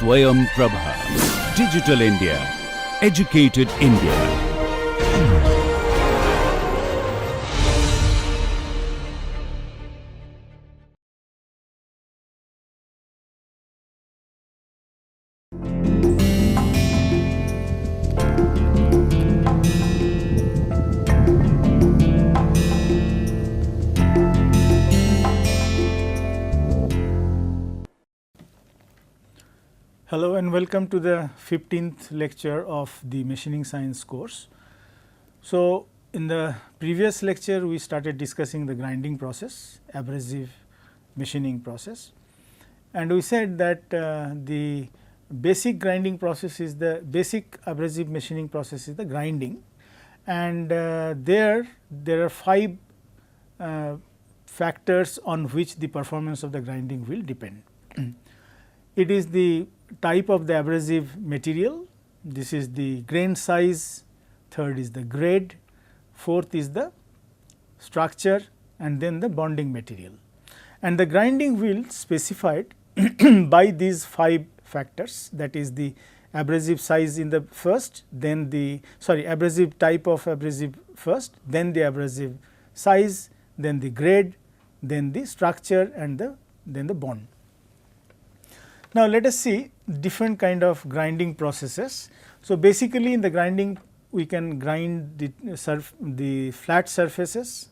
Swayam Prabha. Digital India. Educated India. Hello and welcome to the 15th lecture of the machining science course. So, in the previous lecture we started discussing the grinding process, abrasive machining process, and we said that the basic grinding process is the basic abrasive machining process is the grinding, and there are 5 factors on which the performance of the grinding will depend. It is the type of the abrasive material, this is the grain size, third is the grade, fourth is the structure, and then the bonding material. And the grinding wheel specified by these 5 factors, that is the abrasive size in the first, then the abrasive type of abrasive first, then the abrasive size, then the grade, then the structure, and then the bond. Now, let us see different kind of grinding processes. So, basically in the grinding we can grind the flat surfaces,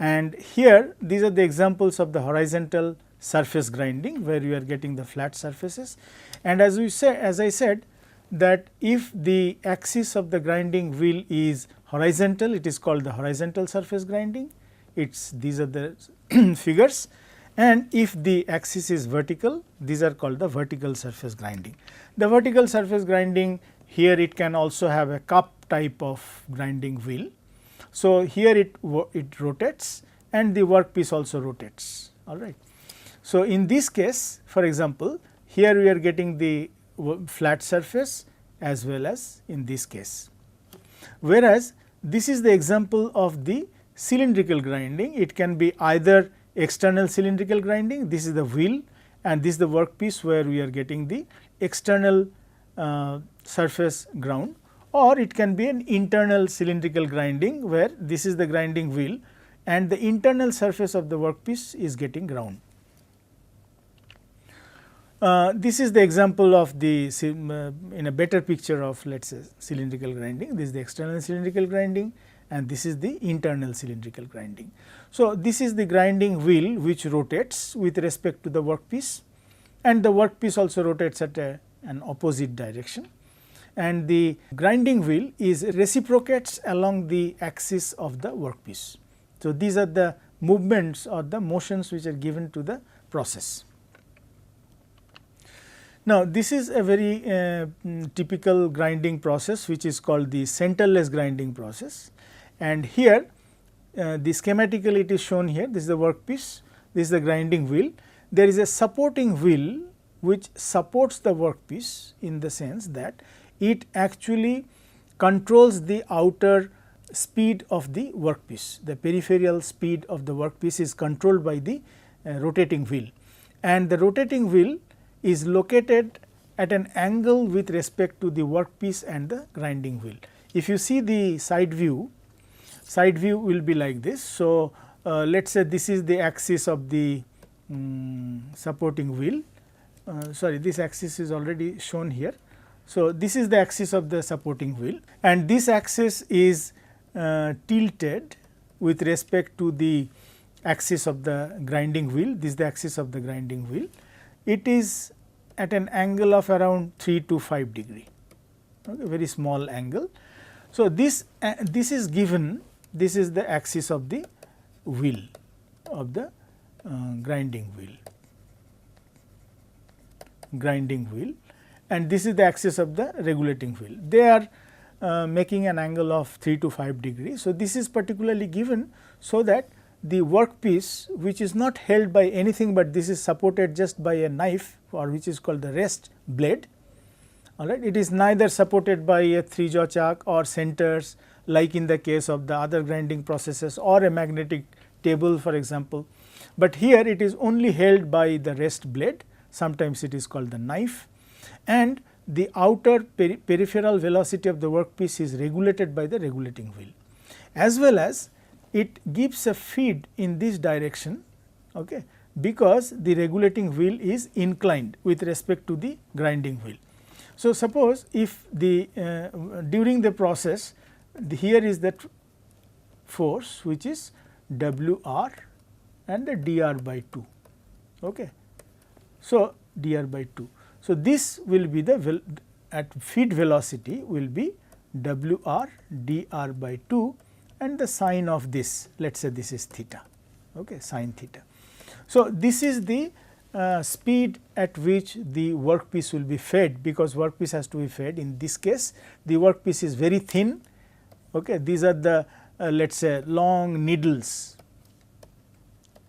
and here these are the examples of the horizontal surface grinding where we are getting the flat surfaces. And as I said that if the axis of the grinding wheel is horizontal, it is called the horizontal surface grinding. These are the figures. And if the axis is vertical, these are called the vertical surface grinding. The vertical surface grinding, here it can also have a cup type of grinding wheel. So, here it rotates and the workpiece also rotates, all right. So, in this case, for example, here we are getting the flat surface as well as in this case. Whereas, this is the example of the cylindrical grinding. It can be either external cylindrical grinding, this is the wheel, and this is the workpiece where we are getting the external surface ground, or it can be an internal cylindrical grinding where this is the grinding wheel and the internal surface of the workpiece is getting ground. This is the example of the in a better picture of, let us say, cylindrical grinding. This is the external cylindrical grinding and this is the internal cylindrical grinding. So, this is the grinding wheel which rotates with respect to the workpiece, and the workpiece also rotates at an opposite direction, and the grinding wheel is reciprocates along the axis of the workpiece. So, these are the movements or the motions which are given to the process. Now, this is a very typical grinding process which is called the centerless grinding process, and here the schematically it is shown here. This is the workpiece, this is the grinding wheel. There is a supporting wheel which supports the workpiece in the sense that it actually controls the outer speed of the workpiece. The peripheral speed of the workpiece is controlled by the rotating wheel, and the rotating wheel is located at an angle with respect to the workpiece and the grinding wheel. If you see the side view will be like this. So, let us say this is the axis of the supporting wheel, this axis is already shown here. So, this is the axis of the supporting wheel, and this axis is tilted with respect to the axis of the grinding wheel. This is the axis of the grinding wheel. It is at an angle of around 3 to 5 degree, okay, very small angle. So, this is given, this is the axis of the wheel of the grinding wheel, and this is the axis of the regulating wheel. They are making an angle of 3 to 5 degrees. So, this is particularly given so that the workpiece, which is not held by anything, but this is supported just by a knife, or which is called the rest blade, all right. It is neither supported by a 3-jaw chuck or centers like in the case of the other grinding processes or a magnetic table, for example, but here it is only held by the rest blade, sometimes it is called the knife, and the outer peripheral velocity of the workpiece is regulated by the regulating wheel, as well as it gives a feed in this direction, okay, because the regulating wheel is inclined with respect to the grinding wheel. So, suppose if the during the process here is the force which is W r and the d r by 2. Okay. So, d r by 2. So, this will be the at feed velocity will be W r d r by 2 and the sine of this, let us say this is theta, okay, sine theta. So, this is the speed at which the workpiece will be fed, because workpiece has to be fed. In this case the workpiece is very thin, okay. These are the let us say long needles,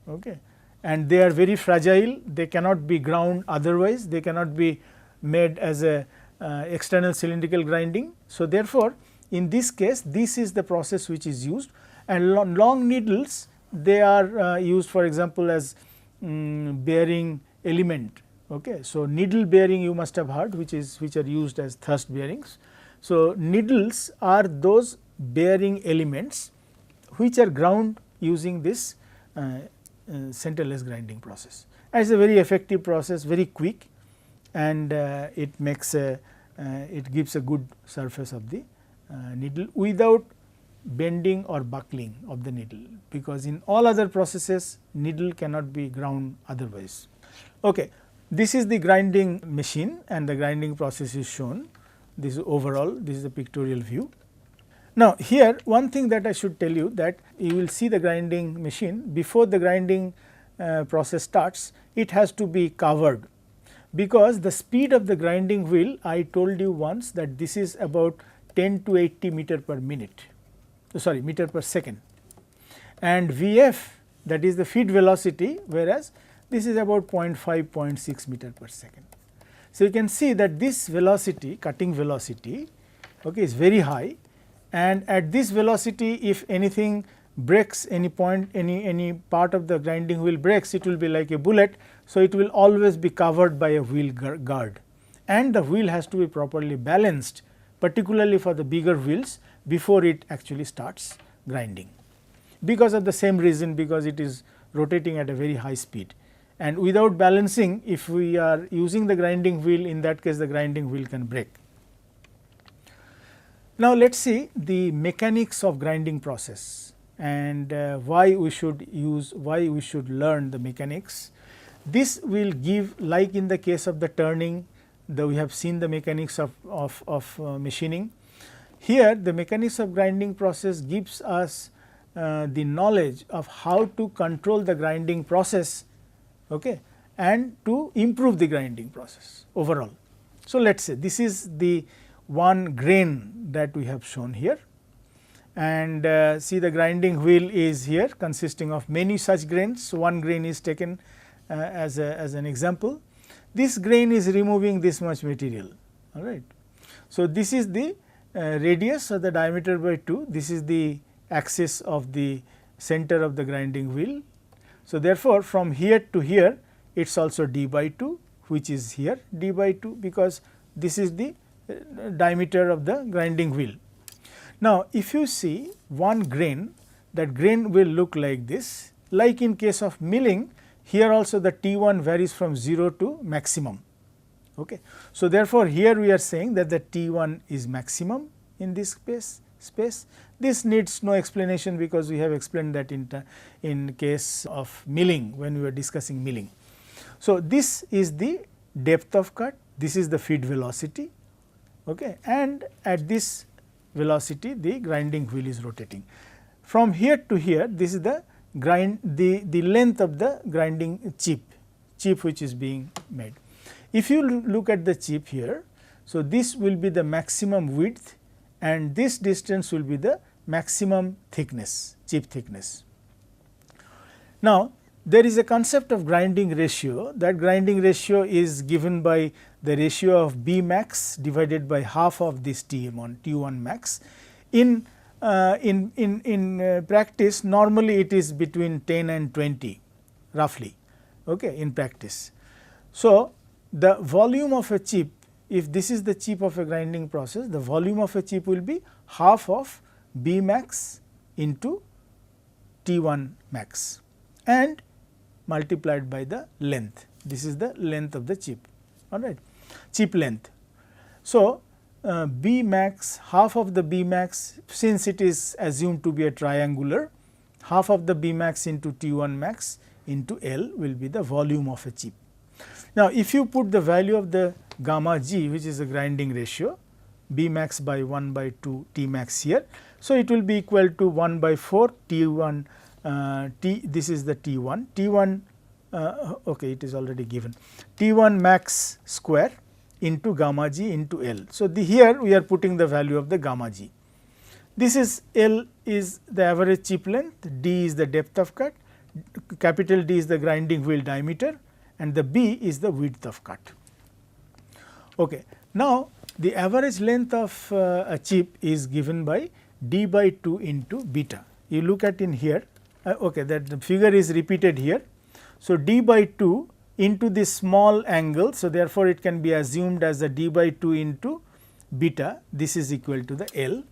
okay, and they are very fragile, they cannot be ground otherwise, they cannot be made as a external cylindrical grinding. So, therefore, in this case this is the process which is used, and long needles they are used for example as bearing element. Okay. So, needle bearing you must have heard, which are used as thrust bearings. So, needles are those bearing elements which are ground using this centerless grinding process. And it is a very effective process, very quick, and it makes a it gives a good surface of the needle without bending or buckling of the needle, because in all other processes needle cannot be ground otherwise. Okay. This is the grinding machine and the grinding process is shown. This is overall, this is the pictorial view. Now, here one thing that I should tell you, that you will see the grinding machine before the grinding process starts, it has to be covered, because the speed of the grinding wheel, I told you once that this is about 10 to 80 meter per minute, sorry, meter per second, and Vf, that is the feed velocity, whereas this is about 0.5, 0.6 meter per second. So, you can see that this velocity, cutting velocity, okay, is very high, and at this velocity if anything breaks, any point, any part of the grinding wheel breaks, it will be like a bullet. So, it will always be covered by a wheel guard, and the wheel has to be properly balanced, particularly for the bigger wheels, before it actually starts grinding, because of the same reason, because it is rotating at a very high speed, and without balancing, if we are using the grinding wheel, in that case the grinding wheel can break. Now, let us see the mechanics of grinding process and why we should learn the mechanics. This will give, like in the case of the turning, we have seen the mechanics of machining. Here the mechanics of grinding process gives us the knowledge of how to control the grinding process, okay, and to improve the grinding process overall. So, let us say this is the one grain that we have shown here, and see the grinding wheel is here consisting of many such grains. So, one grain is taken as an example. This grain is removing this much material, all right. So, this is the radius or the diameter by 2, this is the axis of the center of the grinding wheel. So, therefore, from here to here it is also d by 2, which is here d by 2, because this is the diameter of the grinding wheel. Now, if you see one grain, that grain will look like this. Like in case of milling, here also the T1 varies from 0 to maximum. Okay. So, therefore, here we are saying that the T1 is maximum in this space. This needs no explanation, because we have explained that in case of milling, when we were discussing milling. So, this is the depth of cut, this is the feed velocity, okay, and at this velocity the grinding wheel is rotating. From here to here, this is the length of the grinding chip which is being made. If you look at the chip here, so this will be the maximum width, and this distance will be the maximum thickness, chip thickness. Now, there is a concept of grinding ratio. That grinding ratio is given by the ratio of B max divided by half of this T1 max. In practice, normally it is between 10 and 20 roughly, okay, in practice. So, the volume of a chip if this is the chip of a grinding process, the volume of a chip will be half of B max into T1 max and multiplied by the length. This is the length of the chip, all right, chip length. So, B max, half of the B max, since it is assumed to be a triangular, half of the B max into T1 max into L will be the volume of a chip. Now, if you put the value of the gamma g, which is the grinding ratio, B max by 1 by 2 T max here. So, it will be equal to 1 by 4 T1 this is the T1, T1 okay, it is already given, T1 max square into gamma g into L. So, here we are putting the value of the gamma g. This is L is the average chip length, D is the depth of cut, capital D is the grinding wheel diameter and the B is the width of cut. Okay. Now, the average length of a chip is given by D by 2 into beta. You look at in here, okay, that the figure is repeated here. So, D by 2 into this small angle. So, therefore, it can be assumed as the D by 2 into beta, this is equal to the L.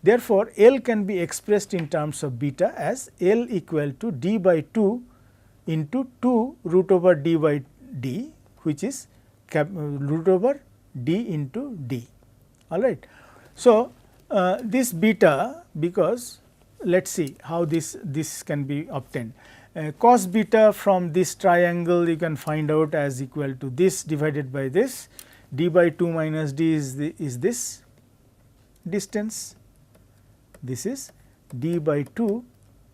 Therefore, L can be expressed in terms of beta as L equal to D by 2 into 2 root over D by D, which is root over D into D, all right. So, this beta, because let us see how this can be obtained. Cos beta from this triangle you can find out as equal to this divided by this, D by 2 minus D is this distance, this is D by 2,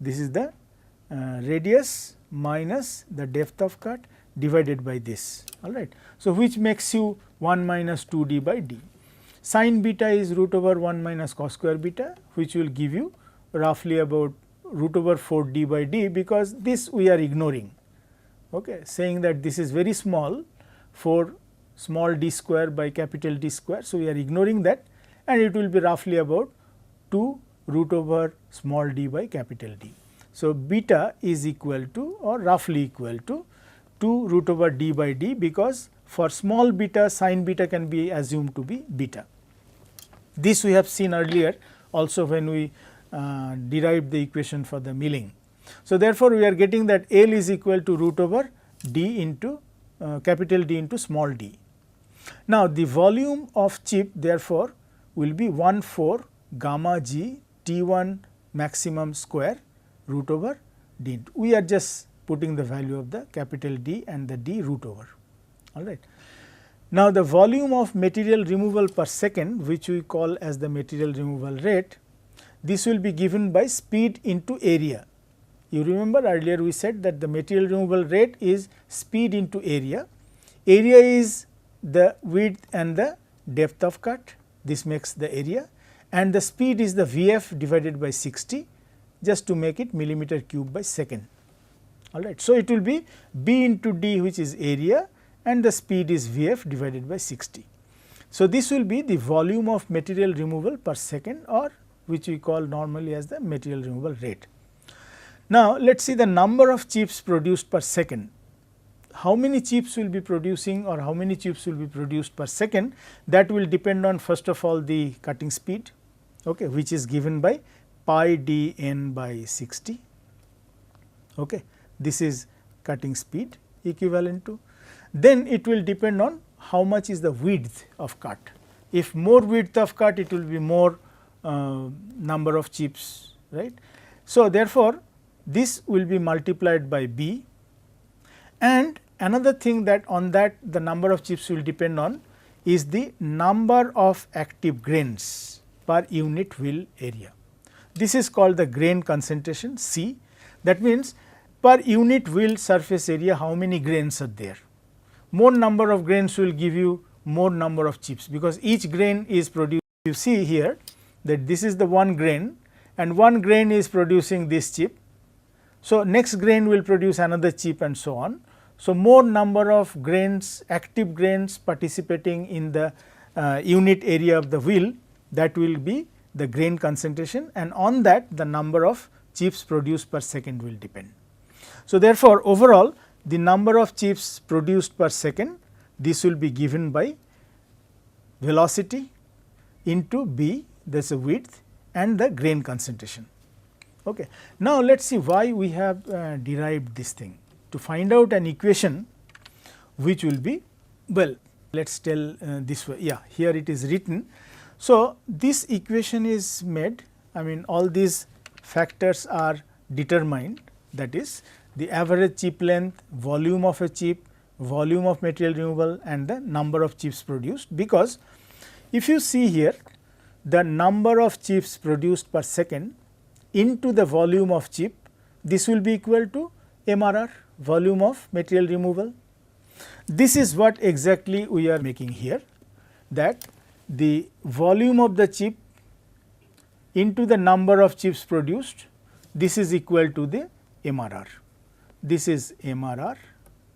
this is the radius minus the depth of cut divided by this, all right. So, which makes you 1 minus 2 D by D. Sin beta is root over 1 minus cos square beta, which will give you roughly about root over 4 D by D, because this we are ignoring, okay, saying that this is very small, 4 small d square by capital D square. So, we are ignoring that and it will be roughly about 2 root over small d by capital D. So, beta is equal to or roughly equal to 2 root over d by d, because for small beta sin beta can be assumed to be beta. This we have seen earlier also when we derived the equation for the milling. So, therefore, we are getting that L is equal to root over d into capital D into small d. Now, the volume of chip therefore, will be 1/4 gamma g T1 maximum square root over d. We are just putting the value of the capital D and the d root over, all right. Now, the volume of material removal per second, which we call as the material removal rate, this will be given by speed into area. You remember earlier we said that the material removal rate is speed into area. Area is the width and the depth of cut, this makes the area, and the speed is the Vf divided by 60, just to make it millimeter cube by second, all right. So, it will be B into D, which is area, and the speed is Vf divided by 60. So, this will be the volume of material removal per second, or which we call normally as the material removal rate. Now, let us see the number of chips produced per second. How many chips will be producing or how many chips will be produced per second, that will depend on first of all the cutting speed, okay, which is given by pi d n by 60. Okay. This is cutting speed equivalent to. Then it will depend on how much is the width of cut. If more width of cut, it will be more number of chips, right. So, therefore, this will be multiplied by B, and another thing that on that the number of chips will depend on is the number of active grains per unit wheel area. This is called the grain concentration C. That means, per unit wheel surface area how many grains are there. More number of grains will give you more number of chips, because each grain is produced. You see here that this is the one grain and one grain is producing this chip. So, next grain will produce another chip and so on. So, more number of grains, active grains participating in the unit area of the wheel, that will be the grain concentration, and on that the number of chips produced per second will depend. So, therefore, overall the number of chips produced per second, this will be given by velocity into B, that is the width, and the grain concentration. Okay. Now, let us see why we have derived this thing. To find out an equation which will be, well, let us tell this way, yeah, here it is written. So, this equation is made, I mean all these factors are determined, that is the average chip length, volume of a chip, volume of material removal, and the number of chips produced, because if you see here the number of chips produced per second into the volume of chip, this will be equal to MRR, volume of material removal. This is what exactly we are making here, that the volume of the chip into the number of chips produced, this is equal to the MRR. This is MRR,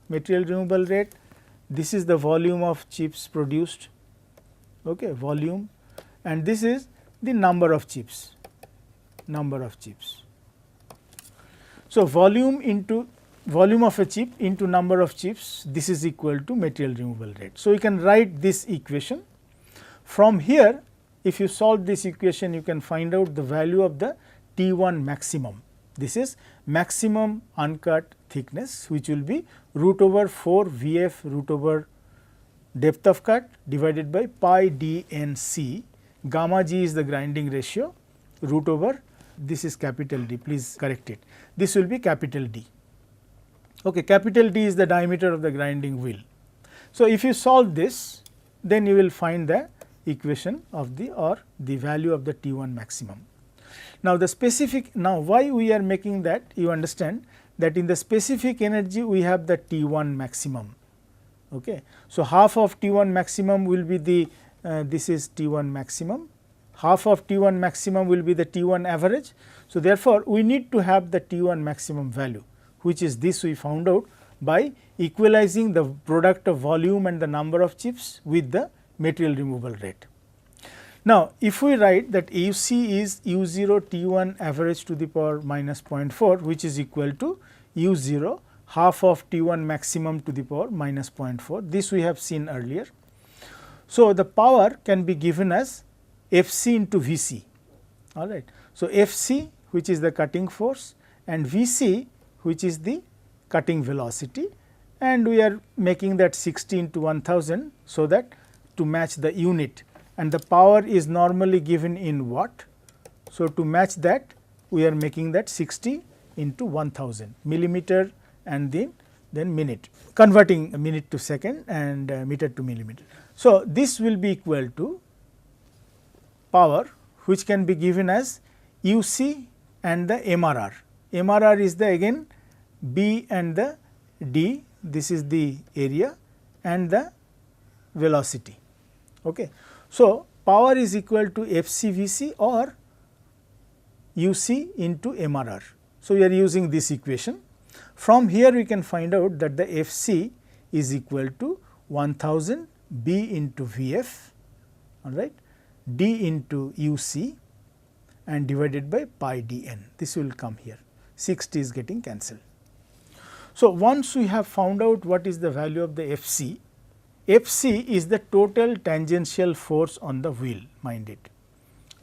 material removal rate, this is the volume of chips produced, okay, volume, and this is the number of chips, So, volume of a chip into number of chips, this is equal to material removal rate. So, you can write this equation. From here, if you solve this equation, you can find out the value of the T1 maximum. This is maximum uncut thickness, which will be root over 4 Vf root over depth of cut divided by pi d n c. Gamma g is the grinding ratio, root over, this is capital D, please correct it. This will be capital D. Okay, capital D is the diameter of the grinding wheel. So, if you solve this, then you will find the equation of the, or the value of the T1 maximum. Now, the specific, now why we are making that, you understand that in the specific energy we have the T1 maximum. Okay. So, half of T1 maximum will be the, this is T1 maximum, half of T1 maximum will be the T1 average. So, therefore, we need to have the T1 maximum value, which is this we found out by equalizing the product of volume and the number of chips with the material removal rate. Now, if we write that UC is U0 T1 average to the power minus 0.4, which is equal to U0 half of T1 maximum to the power minus 0.4, this we have seen earlier. So, the power can be given as Fc into Vc, all right. So, Fc, which is the cutting force, and Vc, which is the cutting velocity, and we are making that 60 into 1000, so that to match the unit, and the power is normally given in watt. So, to match that we are making that 60 into 1000 millimeter and then minute, converting a minute to second and meter to millimeter. So, this will be equal to power, which can be given as UC and the MRR. MRR is the again B and the D, this is the area and the velocity. Okay. So, power is equal to FCVC or UC into MRR. So, we are using this equation. From here we can find out that the Fc is equal to 1000 B into Vf, all right, D into UC and divided by pi dn. This will come here, 60 is getting cancelled. So, once we have found out what is the value of the Fc, Fc is the total tangential force on the wheel, mind it,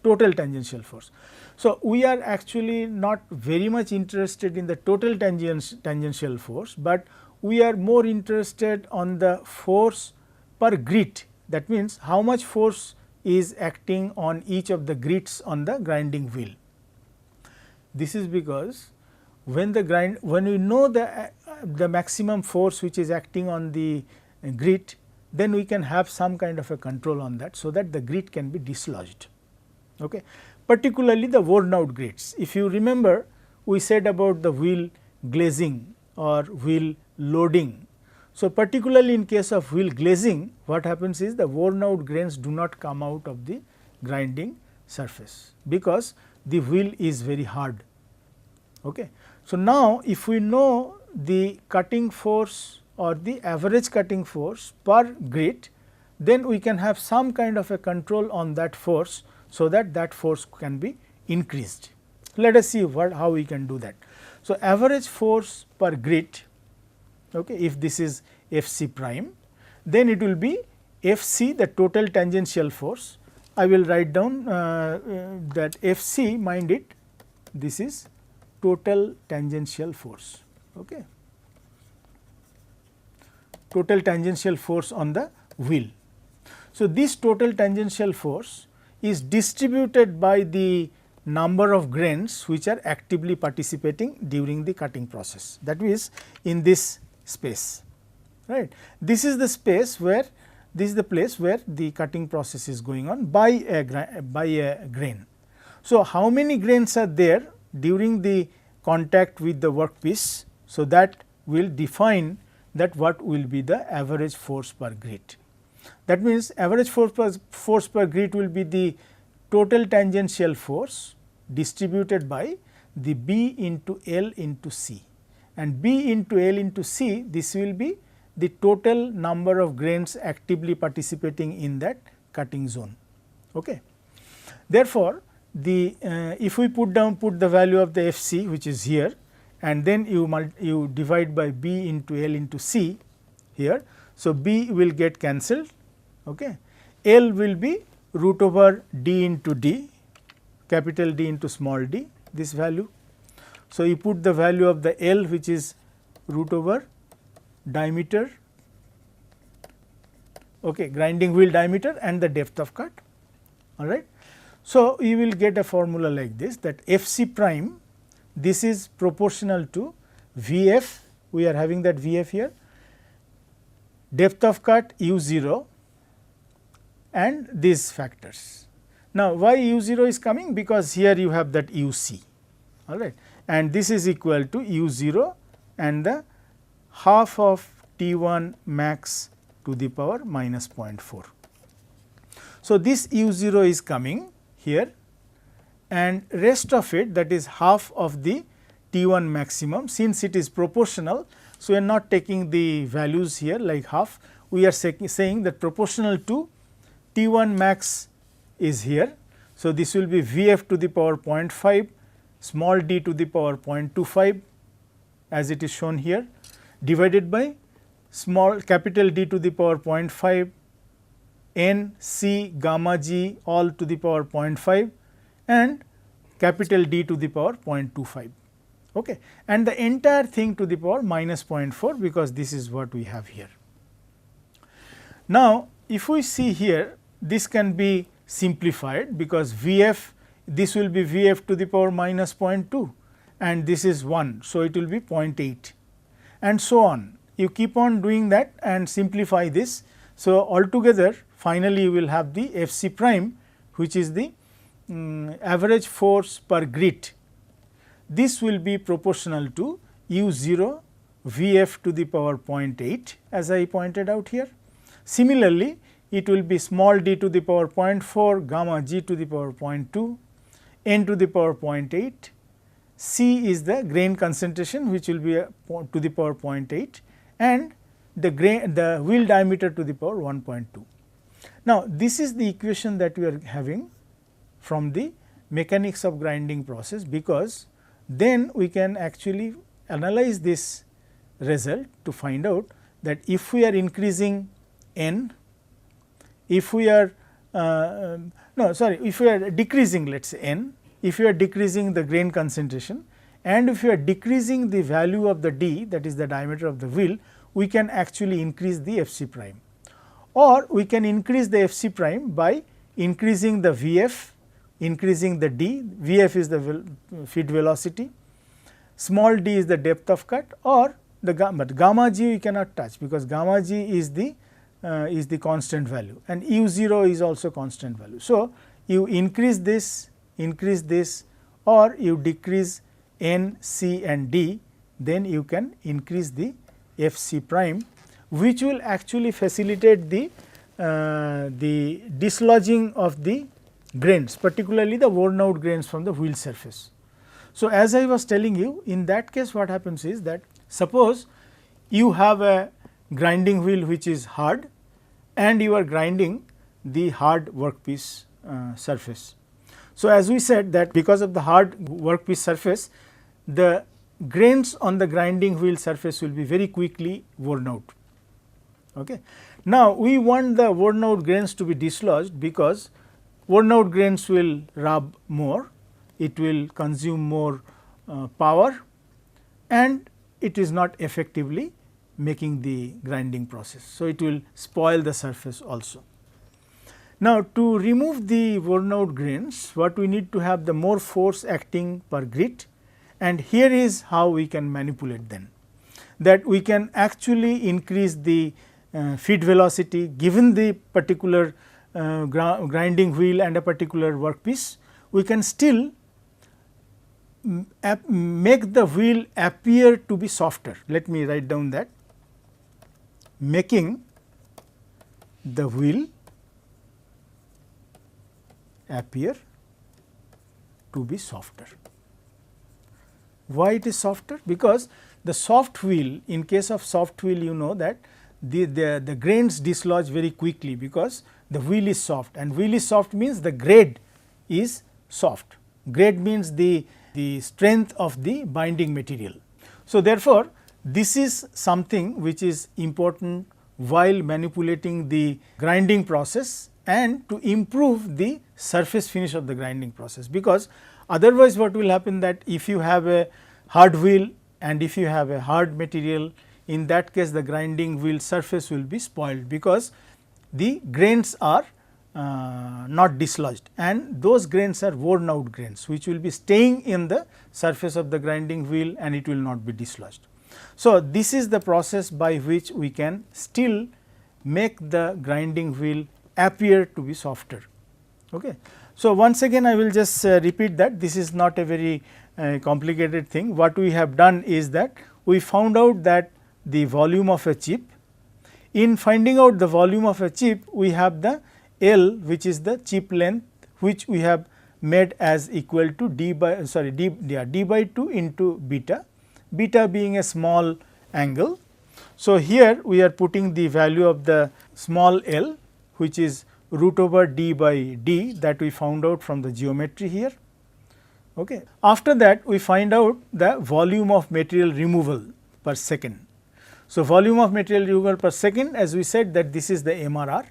total tangential force. So, we are actually not very much interested in the total tangential force, but we are more interested on the force per grit. That means, how much force is acting on each of the grits on the grinding wheel. This is because when we know the maximum force which is acting on the grit, then we can have some kind of a control on that, so that the grit can be dislodged. Okay. Particularly the worn out grits. If you remember, we said about the wheel glazing or wheel loading. So, particularly in case of wheel glazing, what happens is the worn out grains do not come out of the grinding surface, because the wheel is very hard. Okay. So, now if we know the cutting force or the average cutting force per grit, then we can have some kind of a control on that force, so that that force can be increased. Let us see how we can do that. So, average force per grit, okay, if this is Fc prime, then it will be Fc, the total tangential force. I will write down that Fc, mind it, this is total tangential force. Okay. Total tangential force on the wheel. So, this total tangential force is distributed by the number of grains which are actively participating during the cutting process, that is in this space, right. This is the space where, this is the place where the cutting process is going on by a grain. So, how many grains are there during the contact with the workpiece? So, that will define that what will be the average force per grit. That means, average force per grit will be the total tangential force distributed by the B into L into C, and B into L into C, this will be the total number of grains actively participating in that cutting zone. Okay. Therefore, the if we put the value of the Fc, which is here, and then you divide by B into L into C here. So, B will get cancelled, okay. L will be root over D into D, capital D into small d, this value. So, you put the value of the L, which is root over diameter, okay, grinding wheel diameter, and the depth of cut, all right. So, you will get a formula like this, that Fc prime, this is proportional to Vf, we are having that Vf here, depth of cut u0 and these factors. Now, why u0 is coming? Because here you have that uc, all right, and this is equal to u0 and the half of T1 max to the power minus 0.4. So, this u0 is coming here, and rest of it, that is half of the T1 maximum, since it is proportional. So, we are not taking the values here like half, we are saying that proportional to T1 max is here. So, this will be Vf to the power 0.5, small d to the power 0.25 as it is shown here, divided by small capital D to the power 0.5, n c gamma g all to the power 0.5 and capital D to the power 0.25, okay, and the entire thing to the power minus 0.4, because this is what we have here. Now, if we see here, this can be simplified, because Vf, this will be Vf to the power minus 0.2 and this is 1. So, it will be 0.8 and so on. You keep on doing that and simplify this. So, altogether finally, you will have the Fc prime, which is the average force per grit. This will be proportional to u0 Vf to the power 0.8 as I pointed out here. Similarly, it will be small d to the power 0.4, gamma g to the power 0.2, n to the power 0.8, c is the grain concentration, which will be to the power 0.8, and the wheel diameter to the power 1.2. Now, this is the equation that we are having from the mechanics of grinding process, because then we can actually analyze this result to find out that if we are increasing n, if we are if we are decreasing, let us say n, if we are decreasing the grain concentration, and if we are decreasing the value of the d, that is the diameter of the wheel, we can actually increase the Fc prime, or we can increase the Fc prime by increasing the Vf, increasing the d. Vf is the feed velocity, small d is the depth of cut, or the gamma g we cannot touch, because gamma g is the constant value and u0 is also constant value. So, you increase this, or you decrease n, c and d, then you can increase the Fc prime, which will actually facilitate the dislodging of the grains, particularly the worn out grains from the wheel surface. So, as I was telling you, in that case what happens is that, suppose you have a grinding wheel which is hard and you are grinding the hard workpiece surface. So, as we said that because of the hard workpiece surface, the grains on the grinding wheel surface will be very quickly worn out. Okay. Now, we want the worn out grains to be dislodged, because worn out grains will rub more, it will consume more power, and it is not effectively making the grinding process. So, it will spoil the surface also. Now, to remove the worn out grains, what we need to have the more force acting per grit, and here is how we can manipulate them. That we can actually increase the feed velocity given the particular grinding wheel and a particular workpiece. We can still make the wheel appear to be softer. Let me write down that, making the wheel appear to be softer. Why it is softer? Because the soft wheel, in case of soft wheel, you know that the grains dislodge very quickly, because the wheel is soft, and wheel is soft means the grade is soft. Grade means the strength of the binding material. So, therefore, this is something which is important while manipulating the grinding process and to improve the surface finish of the grinding process, because otherwise what will happen, that if you have a hard wheel and if you have a hard material, in that case the grinding wheel surface will be spoiled, because the grains are not dislodged, and those grains are worn out grains which will be staying in the surface of the grinding wheel and it will not be dislodged. So, this is the process by which we can still make the grinding wheel appear to be softer. Okay. So, once again I will just repeat that this is not a very complicated thing. What we have done is that we found out that the volume of a chip. In finding out the volume of a chip, we have the L, which is the chip length, which we have made as equal to d by 2 into beta, beta being a small angle. So, here we are putting the value of the small l, which is root over d by d, that we found out from the geometry here. Okay. After that, we find out the volume of material removal per second. So, volume of material removal per second, as we said, that this is the MRR,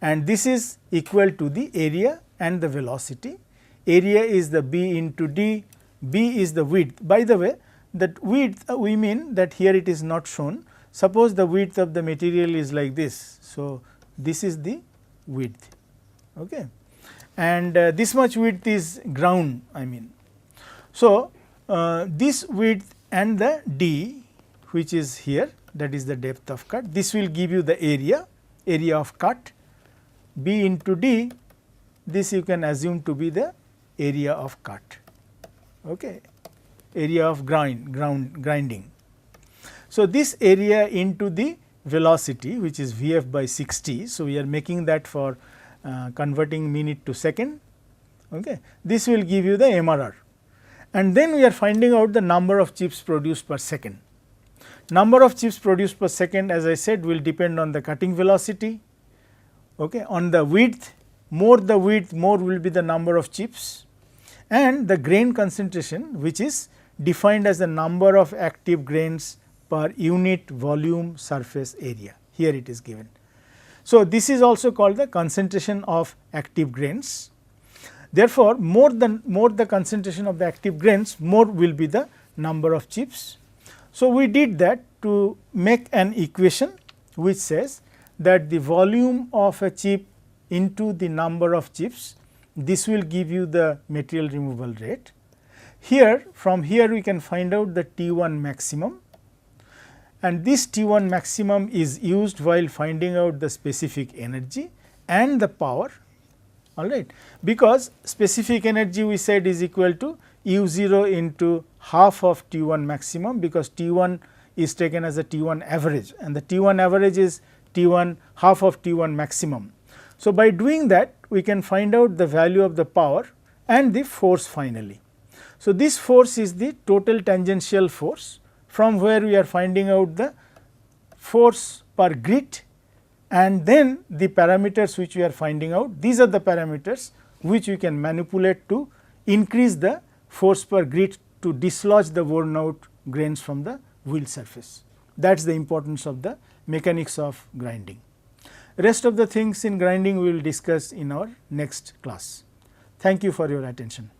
and this is equal to the area and the velocity. Area is the B into D, B is the width. By the way, that width we mean that here it is not shown. Suppose the width of the material is like this. So, this is the width, okay. And this much width is ground, I mean. So, this width and the D, which is here, that is the depth of cut, this will give you the area of cut. B into D, this you can assume to be the area of cut, okay, area of grinding. So, this area into the velocity, which is Vf by 60. So, we are making that for converting minute to second, okay. This will give you the MRR, and then we are finding out the number of chips produced per second. Number of chips produced per second, as I said, will depend on the cutting velocity, okay. On the width, more will be the number of chips, and the grain concentration, which is defined as the number of active grains per unit volume surface area. Here it is given. So, this is also called the concentration of active grains. Therefore, more the concentration of the active grains, more will be the number of chips. So, we did that to make an equation which says that the volume of a chip into the number of chips, this will give you the material removal rate. Here, from here we can find out the T1 maximum, and this T1 maximum is used while finding out the specific energy and the power, all right, because specific energy we said is equal to U0 into half of T1 maximum, because T1 is taken as a T1 average, and the T1 average is T1 half of T1 maximum. So, by doing that we can find out the value of the power and the force finally. So, this force is the total tangential force, from where we are finding out the force per grit, and then the parameters which we are finding out, these are the parameters which we can manipulate to increase the force per grit to dislodge the worn out grains from the wheel surface. That is the importance of the mechanics of grinding. Rest of the things in grinding we will discuss in our next class. Thank you for your attention.